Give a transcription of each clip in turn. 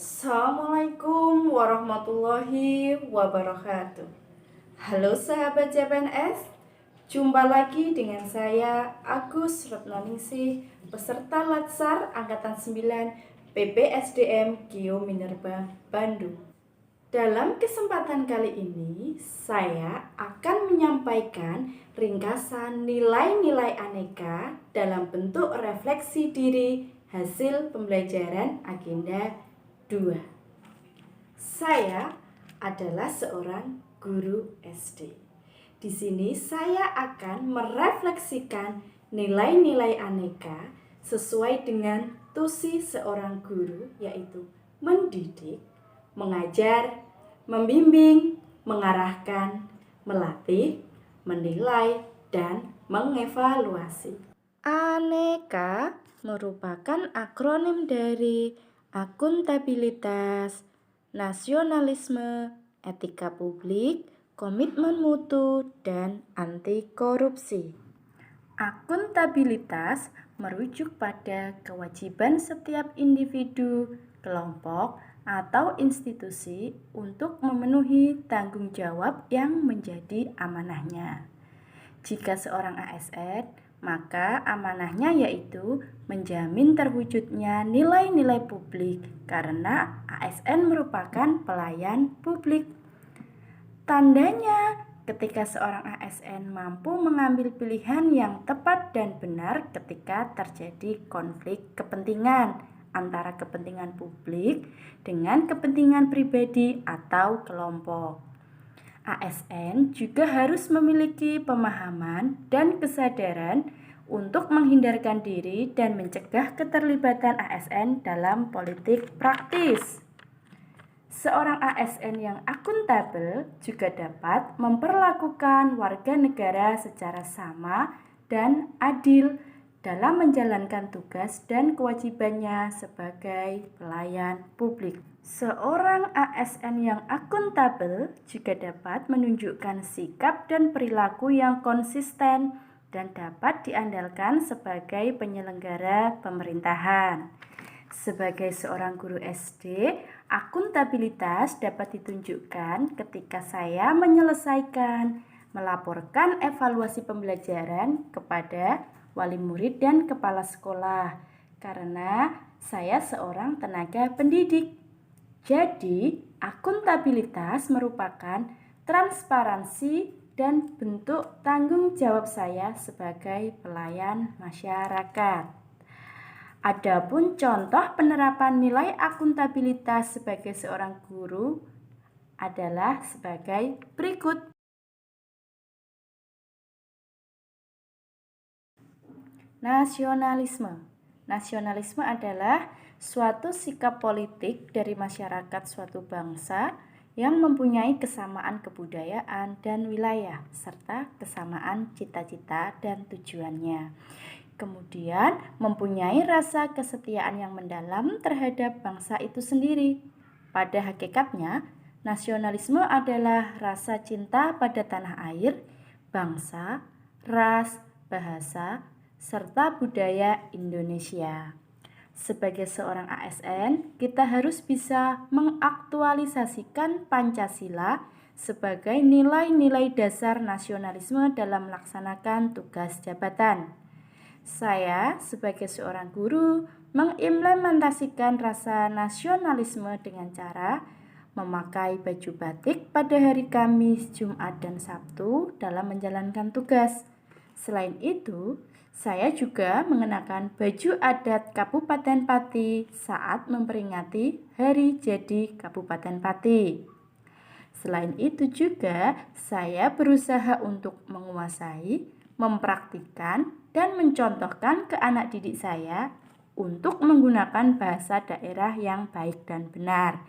Assalamualaikum warahmatullahi wabarakatuh. Halo sahabat CPNS, jumpa lagi dengan saya Agus Retnoningsih, peserta Latsar Angkatan 9 PPSDM Geo Minerba Bandung. Dalam kesempatan kali ini, saya akan menyampaikan ringkasan nilai-nilai aneka dalam bentuk refleksi diri hasil pembelajaran agenda 2. Saya adalah seorang guru SD. Di sini saya akan merefleksikan nilai-nilai aneka sesuai dengan tusi seorang guru, yaitu mendidik, mengajar, membimbing, mengarahkan, melatih, menilai, dan mengevaluasi. Aneka merupakan akronim dari akuntabilitas, nasionalisme, etika publik, komitmen mutu, dan anti korupsi. Akuntabilitas merujuk pada kewajiban setiap individu, kelompok, atau institusi untuk memenuhi tanggung jawab yang menjadi amanahnya. Jika seorang ASN, maka amanahnya yaitu menjamin terwujudnya nilai-nilai publik karena ASN merupakan pelayan publik. Tandanya ketika seorang ASN mampu mengambil pilihan yang tepat dan benar ketika terjadi konflik kepentingan antara kepentingan publik dengan kepentingan pribadi atau kelompok. ASN juga harus memiliki pemahaman dan kesadaran untuk menghindarkan diri dan mencegah keterlibatan ASN dalam politik praktis. Seorang ASN yang akuntabel juga dapat memperlakukan warga negara secara sama dan adil dalam menjalankan tugas dan kewajibannya sebagai pelayan publik. Seorang ASN yang akuntabel juga dapat menunjukkan sikap dan perilaku yang konsisten dan dapat diandalkan sebagai penyelenggara pemerintahan. Sebagai seorang guru SD, akuntabilitas dapat ditunjukkan ketika saya menyelesaikan, melaporkan evaluasi pembelajaran kepada wali murid dan kepala sekolah, karena saya seorang tenaga pendidik. Jadi, akuntabilitas merupakan transparansi dan bentuk tanggung jawab saya sebagai pelayan masyarakat. Adapun contoh penerapan nilai akuntabilitas sebagai seorang guru adalah sebagai berikut. Nasionalisme. Nasionalisme adalah suatu sikap politik dari masyarakat suatu bangsa yang mempunyai kesamaan kebudayaan dan wilayah, serta kesamaan cita-cita dan tujuannya. Kemudian mempunyai rasa kesetiaan yang mendalam terhadap bangsa itu sendiri. Pada hakikatnya, nasionalisme adalah rasa cinta pada tanah air, bangsa, ras, bahasa, serta budaya Indonesia. Sebagai seorang ASN, kita harus bisa mengaktualisasikan Pancasila sebagai nilai-nilai dasar nasionalisme dalam melaksanakan tugas jabatan. Saya sebagai seorang guru mengimplementasikan rasa nasionalisme dengan cara memakai baju batik pada hari Kamis, Jumat, dan Sabtu dalam menjalankan tugas. Selain itu, saya juga mengenakan baju adat Kabupaten Pati saat memperingati Hari Jadi Kabupaten Pati. Selain itu juga, saya berusaha untuk menguasai, mempraktikkan, dan mencontohkan ke anak didik saya untuk menggunakan bahasa daerah yang baik dan benar,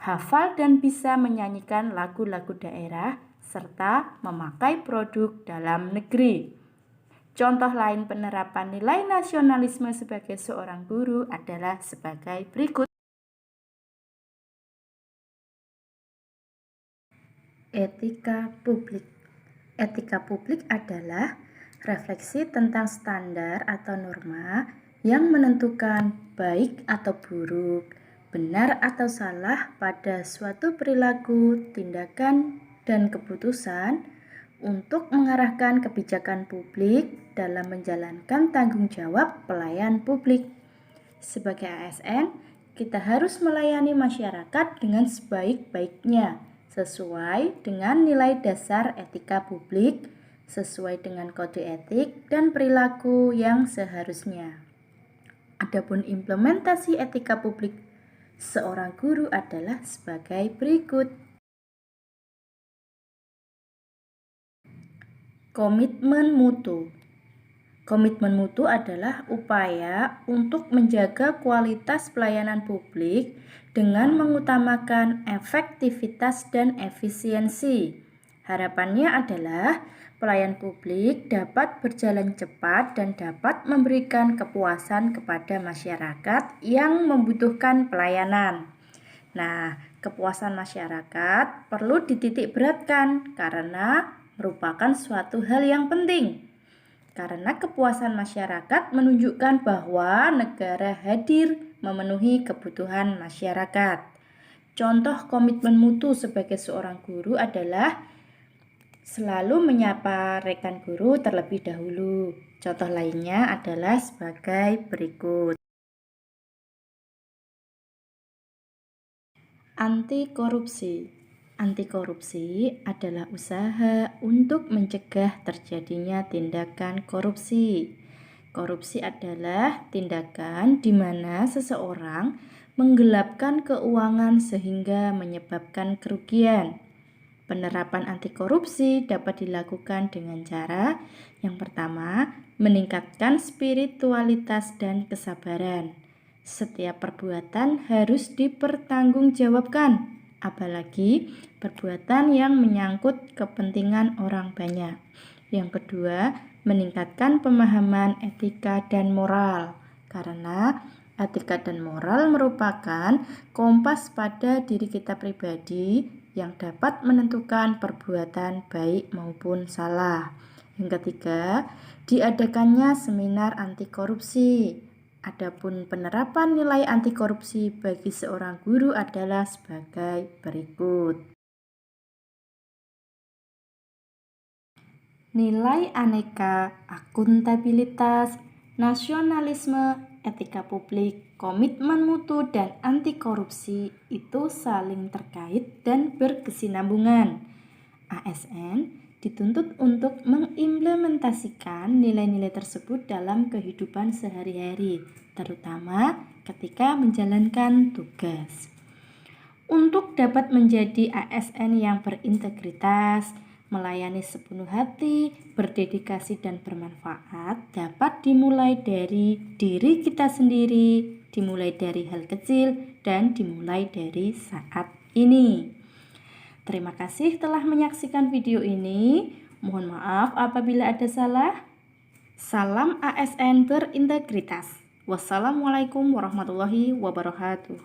hafal dan bisa menyanyikan lagu-lagu daerah, serta memakai produk dalam negeri. Contoh lain penerapan nilai nasionalisme sebagai seorang guru adalah sebagai berikut. Etika publik. Etika publik adalah refleksi tentang standar atau norma yang menentukan baik atau buruk, benar atau salah pada suatu perilaku, tindakan, dan keputusan untuk mengarahkan kebijakan publik dalam menjalankan tanggung jawab pelayan publik. Sebagai ASN, kita harus melayani masyarakat dengan sebaik-baiknya, sesuai dengan nilai dasar etika publik, sesuai dengan kode etik dan perilaku yang seharusnya. Adapun implementasi etika publik seorang guru adalah sebagai berikut. Komitmen mutu. Komitmen mutu adalah upaya untuk menjaga kualitas pelayanan publik dengan mengutamakan efektivitas dan efisiensi. Harapannya adalah pelayan publik dapat berjalan cepat dan dapat memberikan kepuasan kepada masyarakat yang membutuhkan pelayanan. Nah, kepuasan masyarakat perlu dititik beratkan karena merupakan suatu hal yang penting. Karena kepuasan masyarakat menunjukkan bahwa negara hadir memenuhi kebutuhan masyarakat. Contoh komitmen mutu sebagai seorang guru adalah selalu menyapa rekan guru terlebih dahulu. Contoh lainnya adalah sebagai berikut. Anti korupsi. Anti korupsi adalah usaha untuk mencegah terjadinya tindakan korupsi. Korupsi adalah tindakan di mana seseorang menggelapkan keuangan sehingga menyebabkan kerugian. Penerapan anti korupsi dapat dilakukan dengan cara yang pertama, meningkatkan spiritualitas dan kesabaran. Setiap perbuatan harus dipertanggungjawabkan, apalagi perbuatan yang menyangkut kepentingan orang banyak. Yang kedua, meningkatkan pemahaman etika dan moral, karena etika dan moral merupakan kompas pada diri kita pribadi yang dapat menentukan perbuatan baik maupun salah. Yang ketiga, diadakannya seminar anti korupsi. Adapun penerapan nilai anti korupsi bagi seorang guru adalah sebagai berikut. Nilai aneka, akuntabilitas, nasionalisme, etika publik, komitmen mutu, dan anti korupsi itu saling terkait dan berkesinambungan. ASN dituntut untuk mengimplementasikan nilai-nilai tersebut dalam kehidupan sehari-hari, terutama ketika menjalankan tugas. Untuk dapat menjadi ASN yang berintegritas, melayani sepenuh hati, berdedikasi dan bermanfaat dapat dimulai dari diri kita sendiri, dimulai dari hal kecil, dan dimulai dari saat ini. Terima kasih telah menyaksikan video ini. Mohon maaf apabila ada salah. Salam ASN berintegritas. Wassalamualaikum warahmatullahi wabarakatuh.